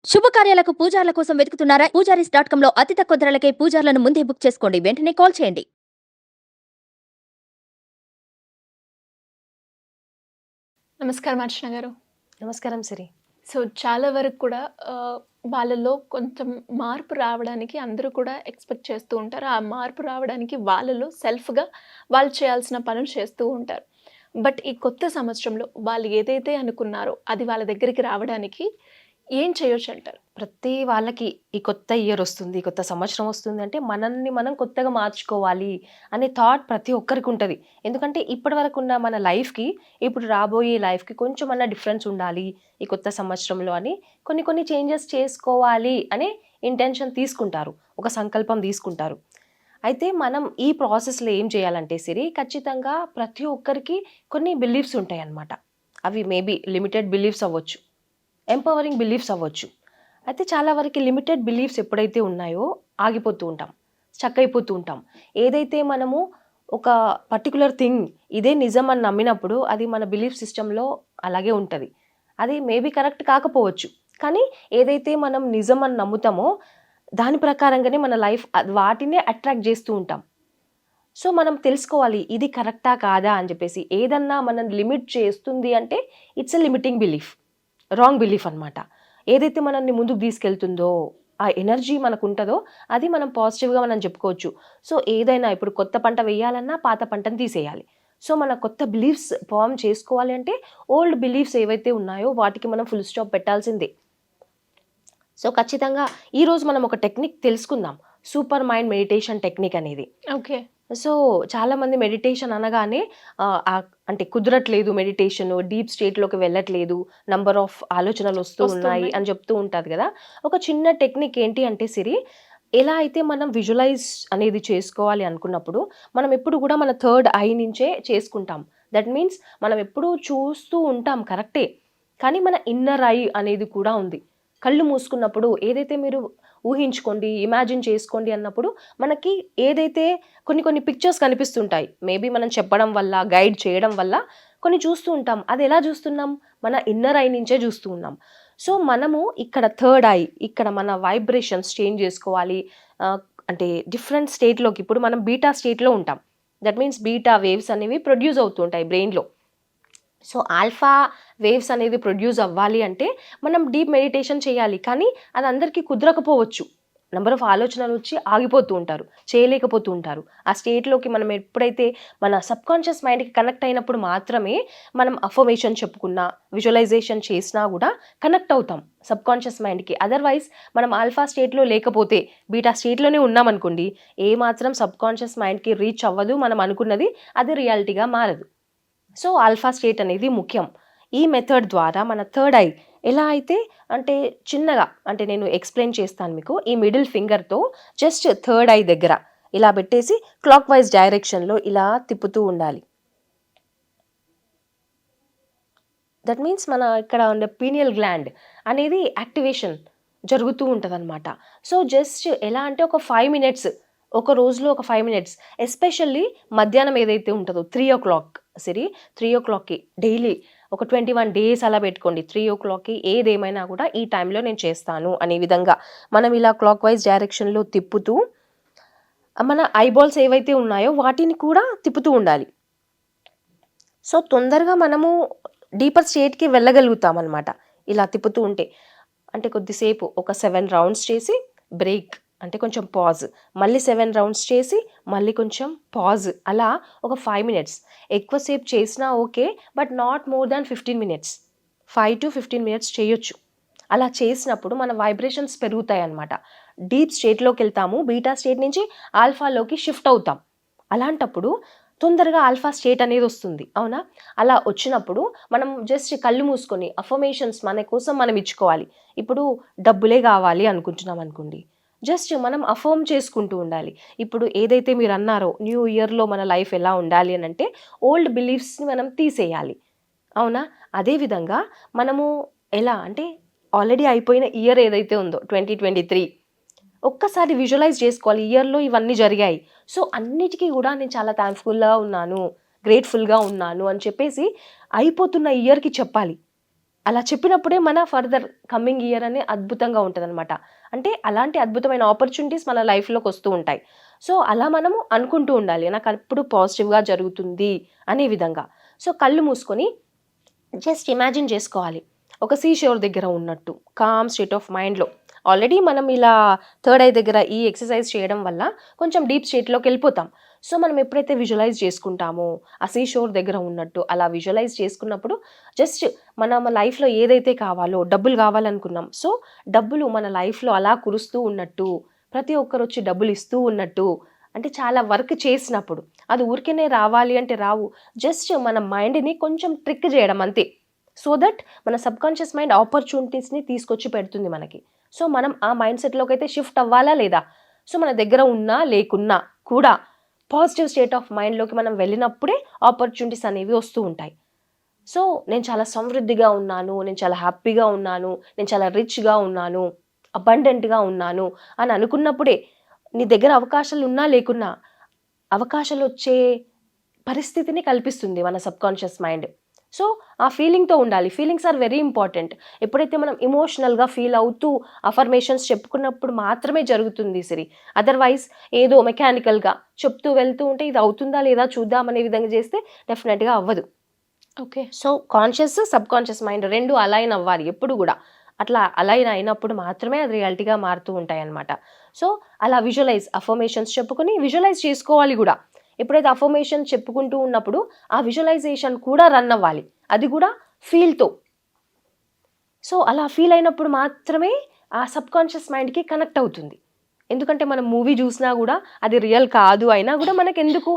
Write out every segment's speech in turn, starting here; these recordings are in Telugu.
శుభకార్యాలకు పూజార్ల కోసం వెతుకుతున్నారా? పూజారీస్.com లో అతి తక్కువ ధరలకే పూజార్లను ముందే బుక్ చేసుకోండి. వెంటనే కాల్ చేయండి. నమస్కారం అర్చన గారు. నమస్కారం సిరి. సో, చాలా వరకు కూడా వాళ్ళలో కొంచెం మార్పు రావడానికి అందరూ కూడా ఎక్స్‌పెక్ట్ చేస్తూ ఉంటారు. ఆ మార్పు రావడానికి వాళ్ళలో సెల్ఫ్‌గా వాళ్ళు చేయాల్సిన పనులు చేస్తూ ఉంటారు. బట్ ఈ కొత్త సంవత్సరంలో వాళ్ళు ఏదైతే అనుకున్నారో అది వాళ్ళ దగ్గరికి రావడానికి ఏం చేయొచ్చంటారు? ప్రతి వాళ్ళకి ఈ కొత్త ఇయర్ వస్తుంది, కొత్త సంవత్సరం వస్తుంది అంటే మనల్ని మనం కొత్తగా మార్చుకోవాలి అనే థాట్ ప్రతి ఒక్కరికి ఉంటుంది. ఎందుకంటే ఇప్పటి వరకు ఉన్న మన లైఫ్‌కి, ఇప్పుడు రాబోయే లైఫ్‌కి కొంచెం అన్న డిఫరెన్స్ ఉండాలి ఈ కొత్త సంవత్సరంలో అని కొన్ని చేంజెస్ చేసుకోవాలి అనే ఇంటెన్షన్ తీసుకుంటారు, ఒక సంకల్పం తీసుకుంటారు. అయితే మనం ఈ ప్రాసెస్‌లో ఏం చేయాలంటే సిరి, ఖచ్చితంగా ప్రతి ఒక్కరికి కొన్ని బిలీఫ్స్ ఉంటాయన్నమాట. అవి మేబీ లిమిటెడ్ బిలీఫ్స్ అవ్వచ్చు, ఎంపవరింగ్ బిలీఫ్స్ అవ్వచ్చు. అయితే చాలా వరకు లిమిటెడ్ బిలీఫ్స్ ఎప్పుడైతే ఉన్నాయో ఆగిపోతూ ఉంటాం, స్టక్ అయిపోతూ ఉంటాం. ఏదైతే మనము ఒక పర్టికులర్ థింగ్ ఇదే నిజం అని నమ్మినప్పుడు అది మన బిలీఫ్ సిస్టంలో అలాగే ఉంటుంది. అది మేబీ కరెక్ట్ కాకపోవచ్చు, కానీ ఏదైతే మనం నిజం అని నమ్ముతామో దాని ప్రకారంగానే మన లైఫ్ వాటినే అట్రాక్ట్ చేస్తూ ఉంటాం. సో మనం తెలుసుకోవాలి ఇది కరెక్టా కాదా అని చెప్పేసి. ఏదన్నా మనం లిమిట్ చేస్తుంది అంటే it's a limiting belief, wrong belief అనమాట. ఏదైతే మనల్ని ముందుకు తీసుకెళ్తుందో ఆ ఎనర్జీ మనకు ఉంటుందో అది మనం పాజిటివ్గా మనం చెప్పుకోవచ్చు. సో ఏదైనా ఇప్పుడు కొత్త పంట వేయాలన్నా పాత పంటను తీసేయాలి. సో మన కొత్త బిలీఫ్స్ ఫామ్ చేసుకోవాలి అంటే ఓల్డ్ బిలీఫ్స్ ఏవైతే ఉన్నాయో వాటికి మనం ఫుల్ స్టాప్ పెట్టాల్సిందే. సో ఖచ్చితంగా ఈరోజు మనం ఒక టెక్నిక్ తెలుసుకుందాం, సూపర్ మైండ్ మెడిటేషన్ టెక్నిక్ అనేది. ఓకే. సో చాలామంది మెడిటేషన్ అనగానే అంటే కుదరట్లేదు, మెడిటేషన్ డీప్ స్టేట్లోకి వెళ్ళట్లేదు, నంబర్ ఆఫ్ ఆలోచనలు వస్తూ ఉన్నాయి అని చెప్తూ ఉంటుంది కదా. ఒక చిన్న టెక్నిక్ ఏంటి అంటే సిరి, ఎలా అయితే మనం విజువలైజ్ అనేది చేసుకోవాలి అనుకున్నప్పుడు మనం ఎప్పుడు కూడా మన థర్డ్ ఐ నుంచే చేసుకుంటాం. దట్ మీన్స్ మనం ఎప్పుడూ చూస్తూ ఉంటాం కరెక్టే, కానీ మన ఇన్నర్ ఐ అనేది కూడా ఉంది. కళ్ళు మూసుకున్నప్పుడు ఏదైతే మీరు ఊహించుకోండి, ఇమాజిన్ చేసుకోండి అన్నప్పుడు మనకి ఏదైతే కొన్ని పిక్చర్స్ కనిపిస్తుంటాయి, మేబీ మనం చెప్పడం వల్ల, గైడ్ చేయడం వల్ల కొన్ని చూస్తూ ఉంటాం. అది ఎలా చూస్తున్నాం? మన ఇన్నర్ ఐ నుంచే చూస్తూ ఉన్నాం. సో మనము ఇక్కడ థర్డ్ ఐ, ఇక్కడ మన వైబ్రేషన్స్ చేంజ్ చేసుకోవాలి. అంటే డిఫరెంట్ స్టేట్లోకి, ఇప్పుడు మనం బీటా స్టేట్లో ఉంటాం. దట్ మీన్స్ బీటా వేవ్స్ అనేవి ప్రొడ్యూస్ అవుతూ ఉంటాయి బ్రెయిన్లో. సో ఆల్ఫా వేవ్స్ అనేది ప్రొడ్యూస్ అవ్వాలి అంటే మనం డీప్ మెడిటేషన్ చేయాలి, కానీ అది అందరికీ కుదరకపోవచ్చు. నెంబర్ ఆఫ్ ఆలోచనలు వచ్చి ఆగిపోతూ ఉంటారు, చేయలేకపోతూ ఉంటారు. ఆ స్టేట్లోకి మనం ఎప్పుడైతే మన సబ్కాన్షియస్ మైండ్కి కనెక్ట్ అయినప్పుడు మాత్రమే మనం అఫర్మేషన్ చెప్పుకున్నా, విజువలైజేషన్ చేసినా కూడా కనెక్ట్ అవుతాం సబ్కాన్షియస్ మైండ్కి. అదర్వైజ్ మనం ఆల్ఫా స్టేట్లో లేకపోతే బీటా స్టేట్లోనే ఉన్నామనుకోండి, ఏమాత్రం సబ్కాన్షియస్ మైండ్కి రీచ్ అవ్వదు, మనం అనుకున్నది అది రియాలిటీగా మారదు. సో ఆల్ఫా స్టేట్ అనేది ముఖ్యం. ఈ మెథడ్ ద్వారా మన థర్డ్ ఐ ఎలా అయితే అంటే చిన్నగా, అంటే నేను ఎక్స్ప్లెయిన్ చేస్తాను మీకు. ఈ మిడిల్ ఫింగర్తో జస్ట్ థర్డ్ ఐ దగ్గర ఇలా పెట్టేసి క్లాక్ వైజ్ డైరెక్షన్లో ఇలా తిప్పుతూ ఉండాలి. దట్ మీన్స్ మన ఇక్కడ ఉండే పీనియల్ గ్లాండ్ అనేది యాక్టివేషన్ జరుగుతూ ఉంటుంది అనమాట. సో జస్ట్ ఎలా అంటే ఒక 5 minutes, ఒక రోజులో ఒక 5 minutes, ఎస్పెషల్లీ మధ్యాహ్నం ఏదైతే ఉంటుందో 3 o'clock సిరి, 3 o'clockకి డైలీ ఒక 21 days అలా పెట్టుకోండి. 3 o'clockకి ఏదేమైనా కూడా ఈ టైంలో నేను చేస్తాను అనే విధంగా మనం ఇలా క్లాక్ వైజ్ డైరెక్షన్లో తిప్పుతూ మన ఐబాల్స్ ఏవైతే ఉన్నాయో వాటిని కూడా తిప్పుతూ ఉండాలి. సో తొందరగా మనము డీపర్ స్టేట్కి వెళ్ళగలుగుతాం అనమాట ఇలా తిప్పుతూ ఉంటే. అంటే కొద్దిసేపు ఒక 7 rounds చేసి బ్రేక్, అంటే కొంచెం పాజ్, మళ్ళీ 7 rounds చేసి మళ్ళీ కొంచెం పాజ్, అలా ఒక 5 minutes. ఎక్కువసేపు చేసినా okay, but not more than 15 minutes, 5 to 15 minutes చేయొచ్చు. అలా చేసినప్పుడు మన వైబ్రేషన్స్ పెరుగుతాయి అన్నమాట. డీప్ స్టేట్లోకి వెళ్తాము, బీటా స్టేట్ నుంచి ఆల్ఫాలోకి షిఫ్ట్ అవుతాం. అలాంటప్పుడు తొందరగా ఆల్ఫా స్టేట్ అనేది వస్తుంది, అవునా? అలా వచ్చినప్పుడు మనం జస్ట్ కళ్ళు మూసుకొని అఫర్మేషన్స్ మన కోసం మనం ఇచ్చుకోవాలి. ఇప్పుడు డబ్బులే కావాలి అనుకుంటున్నాం అనుకోండి, జస్ట్ మనం అఫర్మ్ చేసుకుంటూ ఉండాలి. ఇప్పుడు ఏదైతే మీరు అన్నారో న్యూ ఇయర్లో మన లైఫ్ ఎలా ఉండాలి అని అంటే ఓల్డ్ బిలీఫ్స్ని మనం తీసేయాలి, అవునా? అదేవిధంగా మనము ఎలా అంటే ఆల్రెడీ అయిపోయిన ఇయర్ ఏదైతే ఉందో 2023 ఒక్కసారి విజువలైజ్ చేసుకోవాలి, ఇయర్లో ఇవన్నీ జరిగాయి. సో అన్నిటికీ కూడా నేను చాలా థ్యాంక్ఫుల్గా ఉన్నాను, గ్రేట్ఫుల్గా ఉన్నాను అని చెప్పేసి అయిపోతున్న ఇయర్కి చెప్పాలి. అలా చెప్పినప్పుడే మన ఫర్దర్ కమింగ్ ఇయర్ అని అద్భుతంగా ఉంటుందన్నమాట. అంటే అలాంటి అద్భుతమైన ఆపర్చునిటీస్ మన లైఫ్లోకి వస్తూ ఉంటాయి. సో అలా మనము అనుకుంటూ ఉండాలి, నాకు అప్పుడు పాజిటివ్గా జరుగుతుంది అనే విధంగా. సో కళ్ళు మూసుకొని జస్ట్ ఇమాజిన్ చేసుకోవాలి, ఒక సీ షోర్ దగ్గర ఉన్నట్టు కామ్ స్టేట్ ఆఫ్ మైండ్లో. ఆల్రెడీ మనం ఇలా థర్డ్ ఐ దగ్గర ఈ ఎక్సర్సైజ్ చేయడం వల్ల కొంచెం డీప్ స్టేట్లోకి వెళ్ళిపోతాం. సో మనం ఎప్పుడైతే విజువలైజ్ చేసుకుంటామో ఆ సీ షోర్ దగ్గర ఉన్నట్టు, అలా విజువలైజ్ చేసుకున్నప్పుడు జస్ట్ మన లైఫ్లో ఏదైతే కావాలో, డబ్బులు కావాలనుకున్నాం, సో డబ్బులు మన లైఫ్లో అలా కురుస్తూ ఉన్నట్టు, ప్రతి ఒక్కరు వచ్చి డబ్బులు ఇస్తూ ఉన్నట్టు. అంటే చాలా వర్క్ చేసినప్పుడు అది ఊరికేనే రావాలి అంటే రావు, జస్ట్ మన మైండ్ని కొంచెం ట్రిక్ చేయడం అంతే. సో దట్ మన సబ్కాన్షియస్ మైండ్ ఆపర్చునిటీస్ని తీసుకొచ్చి పెడుతుంది మనకి. సో మనం ఆ మైండ్ సెట్లోకి అయితే షిఫ్ట్ అవ్వాలా లేదా? సో మన దగ్గర ఉన్నా లేకున్నా కూడా పాజిటివ్ స్టేట్ ఆఫ్ మైండ్లోకి మనం వెళ్ళినప్పుడే ఆపర్చునిటీస్ అనేవి వస్తూ ఉంటాయి. సో నేను చాలా సమృద్ధిగా ఉన్నాను, నేను చాలా హ్యాపీగా ఉన్నాను, నేను చాలా రిచ్గా ఉన్నాను, అబండెంట్గా ఉన్నాను అని అనుకున్నప్పుడే నీ దగ్గర అవకాశాలు ఉన్నా లేకున్నా అవకాశాలు వచ్చే పరిస్థితిని కల్పిస్తుంది మన సబ్కాన్షియస్ మైండ్. సో ఆ ఫీలింగ్తో ఉండాలి. Feelings are very important. ఎప్పుడైతే మనం ఇమోషనల్గా ఫీల్ అవుతూ అఫర్మేషన్స్ చెప్పుకున్నప్పుడు మాత్రమే జరుగుతుంది సిరి. అదర్వైజ్ ఏదో మెకానికల్గా చెప్తూ వెళ్తూ ఉంటే ఇది అవుతుందా లేదా చూద్దాం అనే విధంగా చేస్తే డెఫినెట్గా అవ్వదు. Okay. So conscious sub conscious mind రెండు అలైన్ అవ్వాలి ఎప్పుడు కూడా. అట్లా అలైన్ అయినప్పుడు మాత్రమే అది రియాలిటీగా మారుతూ ఉంటాయి అన్నమాట. సో అలా విజువలైజ్, అఫర్మేషన్స్ చెప్పుకొని విజువలైజ్ చేసుకోవాలి కూడా. ఎప్పుడైతే అఫర్మేషన్ చెప్పుకుంటూ ఉన్నప్పుడు ఆ విజువలైజేషన్ కూడా రన్ అవ్వాలి, అది కూడా ఫీల్తో. సో అలా ఫీల్ అయినప్పుడు మాత్రమే ఆ సబ్ కాన్షియస్ మైండ్కి కనెక్ట్ అవుతుంది. ఎందుకంటే మనం మూవీ చూసినా కూడా అది రియల్ కాదు అయినా కూడా మనకు ఎందుకు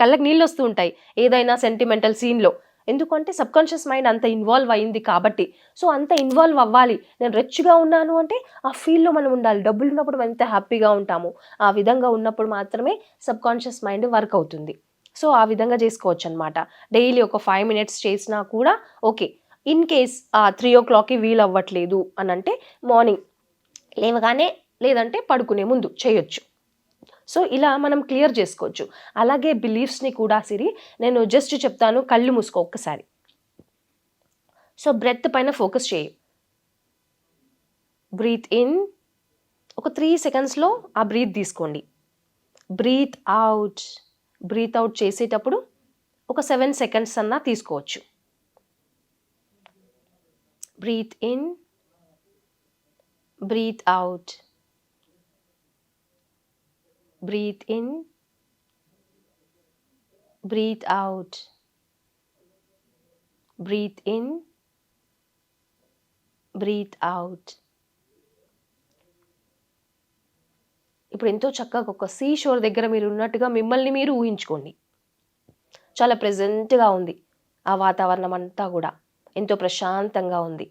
కళ్ళకి నీళ్ళు వస్తూ ఉంటాయి ఏదైనా సెంటిమెంటల్ సీన్లో. ఎందుకంటే సబ్ కాన్షియస్ మైండ్ అంత ఇన్వాల్వ్ అయింది కాబట్టి. సో అంత ఇన్వాల్వ్ అవ్వాలి. నేను రిచ్గా ఉన్నాను అంటే ఆ ఫీల్లో మనం ఉండాలి. డబ్బులు ఉన్నప్పుడు మనం ఎంత హ్యాపీగా ఉంటాము, ఆ విధంగా ఉన్నప్పుడు మాత్రమే సబ్ కాన్షియస్ మైండ్ వర్క్ అవుతుంది. సో ఆ విధంగా చేసుకోవచ్చు అనమాట. డైలీ ఒక 5 minutes చేసినా కూడా ఓకే. ఇన్ కేస్ 3 o'clockకి వీలు అవ్వట్లేదు అని అంటే మార్నింగ్ లేవగానే లేదంటే పడుకునే ముందు చేయొచ్చు. సో ఇలా మనం క్లియర్ చేసుకోవచ్చు. అలాగే బిలీఫ్స్ని కూడా సిరి నేను జస్ట్ చెప్తాను, కళ్ళు మూసుకో ఒక్కసారి. సో బ్రెత్ పైన ఫోకస్ చేయి. బ్రీత్ ఇన్ ఒక 3 secondsలో ఆ బ్రీత్ తీసుకోండి. బ్రీత్ అవుట్ చేసేటప్పుడు ఒక 7 seconds అన్నా తీసుకోవచ్చు. Breathe in, breathe out, breathe in, breathe out, breathe in, breathe out. ఇప్పుడు ఎంతో చక్కగా ఒక సీ షోర్ దగ్గర మీరు ఉన్నట్టుగా మిమ్మల్ని మీరు ఊహించుకోండి. చాలా ప్రెజెంట్గా ఉంది ఆ వాతావరణం అంతా కూడా, ఎంతో ప్రశాంతంగా ఉంది.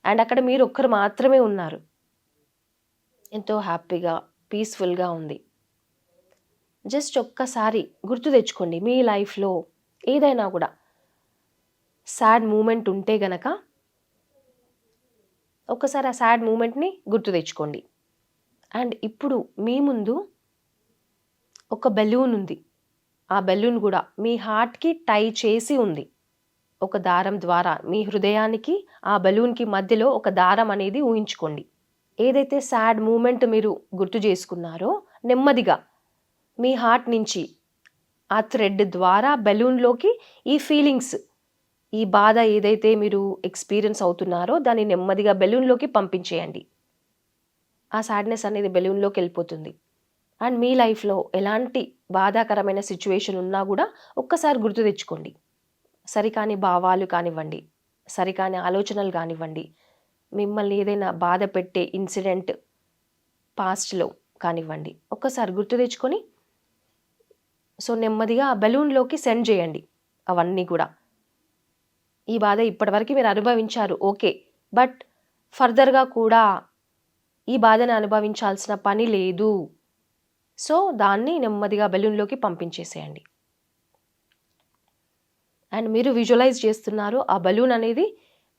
అండ్ అక్కడ మీరు ఒక్కరు మాత్రమే ఉన్నారు. ఎంతో హ్యాపీగా పీస్ఫుల్గా ఉంది. జస్ట్ ఒక్కసారి గుర్తు తెచ్చుకోండి, మీ లైఫ్లో ఏదైనా కూడా సాడ్ మూమెంట్ ఉంటే గనక ఒక్కసారి ఆ సాడ్ మూమెంట్ని గుర్తు తెచ్చుకోండి. అండ్ ఇప్పుడు మీ ముందు ఒక బెలూన్ ఉంది. ఆ బెలూన్ కూడా మీ హార్ట్కి టై చేసి ఉంది. ఒక దారం ద్వారా మీ హృదయానికి ఆ బెలూన్కి మధ్యలో ఒక దారం అనేది ఊహించుకోండి. ఏదైతే సాడ్ మూమెంట్ మీరు గుర్తు చేసుకున్నారో నెమ్మదిగా మీ హార్ట్ నుంచి ఆ థ్రెడ్ ద్వారా బెలూన్లోకి ఈ ఫీలింగ్స్, ఈ బాధ ఏదైతే మీరు ఎక్స్పీరియన్స్ అవుతున్నారో దాన్ని నెమ్మదిగా బెలూన్లోకి పంపించేయండి. ఆ సాడ్నెస్ అనేది బెలూన్లోకి వెళ్ళిపోతుంది. అండ్ మీ లైఫ్లో ఎలాంటి బాధాకరమైన సిచ్యువేషన్ ఉన్నా కూడా ఒక్కసారి గుర్తు తెచ్చుకోండి. సరికాని భావాలు కానివ్వండి, సరికాని ఆలోచనలు కానివ్వండి, మిమ్మల్ని ఏదైనా బాధ పెట్టే ఇన్సిడెంట్ పాస్ట్లో కానివ్వండి, ఒక్కసారి గుర్తు తెచ్చుకొని సో నెమ్మదిగా ఆ బెలూన్లోకి సెండ్ చేయండి అవన్నీ కూడా. ఈ బాధ ఇప్పటివరకు మీరు అనుభవించారు ఓకే, బట్ ఫర్దర్గా కూడా ఈ బాధను అనుభవించాల్సిన పని లేదు. సో దాన్ని నెమ్మదిగా బెలూన్లోకి పంపించేసేయండి. అండ్ మీరు విజువలైజ్ చేస్తున్నారు ఆ బెలూన్ అనేది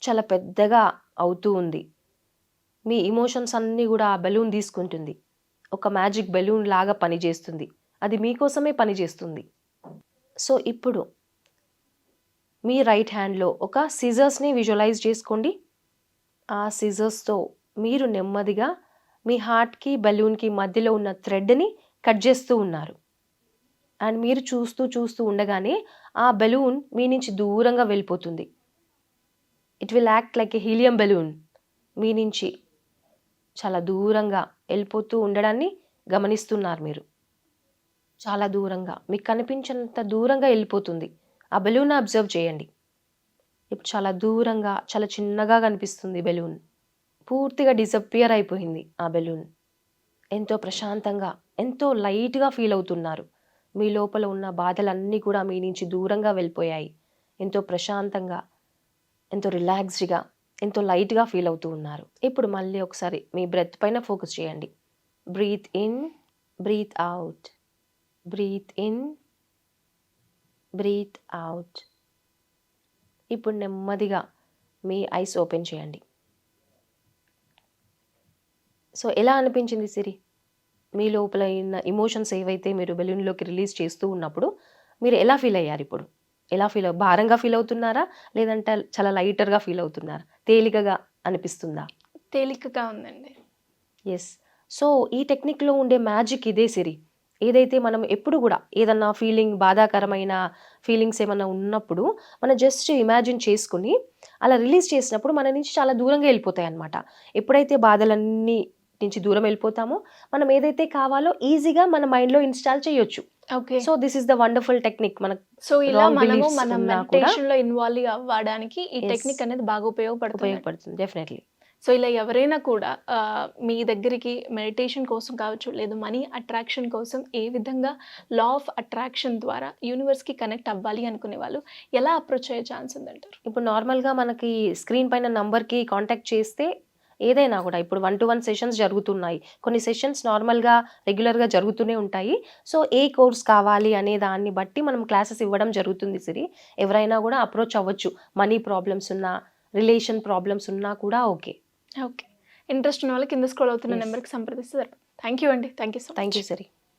చాలా పెద్దగా అవుతూ ఉంది. మీ ఇమోషన్స్ అన్నీ కూడా ఆ బెలూన్ తీసుకుంటుంది. ఒక మ్యాజిక్ బెలూన్ లాగా పనిచేస్తుంది. అది మీకోసమే పనిచేస్తుంది. సో ఇప్పుడు మీ రైట్ హ్యాండ్లో ఒక సిజర్స్ని విజువలైజ్ చేసుకోండి. ఆ సిజర్స్తో మీరు నెమ్మదిగా మీ హార్ట్కి బెలూన్కి మధ్యలో ఉన్న థ్రెడ్ని కట్ చేస్తూ ఉన్నారు. అండ్ మీరు చూస్తూ చూస్తూ ఉండగానే ఆ బెలూన్ మీ నుంచి దూరంగా వెళ్ళిపోతుంది. It will act like a helium balloon. మీ నుంచి చాలా దూరంగా వెళ్ళిపోతూ ఉండడాన్ని గమనిస్తున్నారు మీరు. చాలా దూరంగా మీకు కనిపించినంత దూరంగా వెళ్ళిపోతుంది. ఆ బెలూన్ అబ్జర్వ్ చేయండి. ఇప్పుడు చాలా దూరంగా చాలా చిన్నగా కనిపిస్తుంది బెలూన్. పూర్తిగా డిసప్పియర్ అయిపోయింది ఆ బెలూన్. ఎంతో ప్రశాంతంగా ఎంతో లైట్గా ఫీల్ అవుతున్నారు. మీ లోపల ఉన్న బాధలన్నీ కూడా మీ నుంచి దూరంగా వెళ్ళిపోయాయి. ఎంతో ప్రశాంతంగా ఎంతో రిలాక్స్డ్గా ఎంతో లైట్గా ఫీల్ అవుతూ ఉన్నారు. ఇప్పుడు మళ్ళీ ఒకసారి మీ బ్రెత్ పైన ఫోకస్ చేయండి. Breathe in, breathe out, breathe in, breathe out. ఇప్పుడు నెమ్మదిగా మీ ఐస్ ఓపెన్ చేయండి. సో ఎలా అనిపించింది సిరి? మీ లోపల ఉన్న ఎమోషన్స్ ఏవైతే మీరు బెలూన్లోకి రిలీజ్ చేస్తూ ఉన్నప్పుడు మీరు ఎలా ఫీల్ అయ్యారు? ఇప్పుడు ఎలా ఫీల్ భారంగా ఫీల్ అవుతున్నారా, లేదంటే చాలా లైటర్గా ఫీల్ అవుతున్నారా, తేలికగా అనిపిస్తుందా? తేలికగా ఉందండి. ఎస్. సో ఈ టెక్నిక్లో ఉండే మ్యాజిక్ ఇదే సిరి. ఏదైతే మనం ఎప్పుడు కూడా ఏదన్నా ఫీలింగ్, బాధాకరమైన ఫీలింగ్స్ ఏమన్నా ఉన్నప్పుడు మనం జస్ట్ ఇమాజిన్ చేసుకుని అలా రిలీజ్ చేసినప్పుడు మన నుంచి చాలా దూరంగా వెళ్ళిపోతాయి అన్నమాట. ఎప్పుడైతే బాధలన్నీ నుంచి దూరం వెళ్ళిపోతామో మనం ఏదైతే కావాలో ఈజీగా మన మైండ్లో ఇన్స్టాల్ చేయొచ్చు. Okay. So this is the wonderful technique. మనకు సో ఇలా wrong మనము beliefs మన ఉన్నా కూడా మెడిటేషన్‌లో ఇన్వాల్వ్ అవ్వడానికి ఈ Yes. టెక్నిక్ అనేది బాగా ఉపయోగపడుతుంది. ఉపయోగపడుతుంది డెఫినెట్లీ. సో ఇలా ఎవరైనా కూడా మీ దగ్గరికి మెడిటేషన్ కోసం కావచ్చు, లేదు మనీ అట్రాక్షన్ కోసం ఏ విధంగా లా ఆఫ్ అట్రాక్షన్ ద్వారా యూనివర్స్‌కి కనెక్ట్ అవ్వాలి అనుకునే వాళ్ళు ఎలా అప్రోచ్ అయ్యే ఛాన్స్ ఉందంటారు? ఇప్పుడు నార్మల్గా మనకి స్క్రీన్ పైన నంబర్కి కాంటాక్ట్ చేస్తే ఏదైనా కూడా ఇప్పుడు 1-to-1 సెషన్స్ జరుగుతున్నాయి. కొన్ని సెషన్స్ నార్మల్గా రెగ్యులర్గా జరుగుతూనే ఉంటాయి. సో ఏ కోర్స్ కావాలి అనే దాన్ని బట్టి మనం క్లాసెస్ ఇవ్వడం జరుగుతుంది సిరి. ఎవరైనా కూడా అప్రోచ్ అవ్వచ్చు. మనీ ప్రాబ్లమ్స్ ఉన్నా, రిలేషన్ ప్రాబ్లమ్స్ ఉన్నా కూడా ఓకే. ఓకే. ఇంట్రెస్ట్ ఉన్న వాళ్ళు కింద స్క్రోల్ అవుతున్న Yes. నెంబర్‌కి సంప్రదిస్తే సరిపోతుంది. థ్యాంక్ యూ అండి. Thank you so much. Thank you Siri.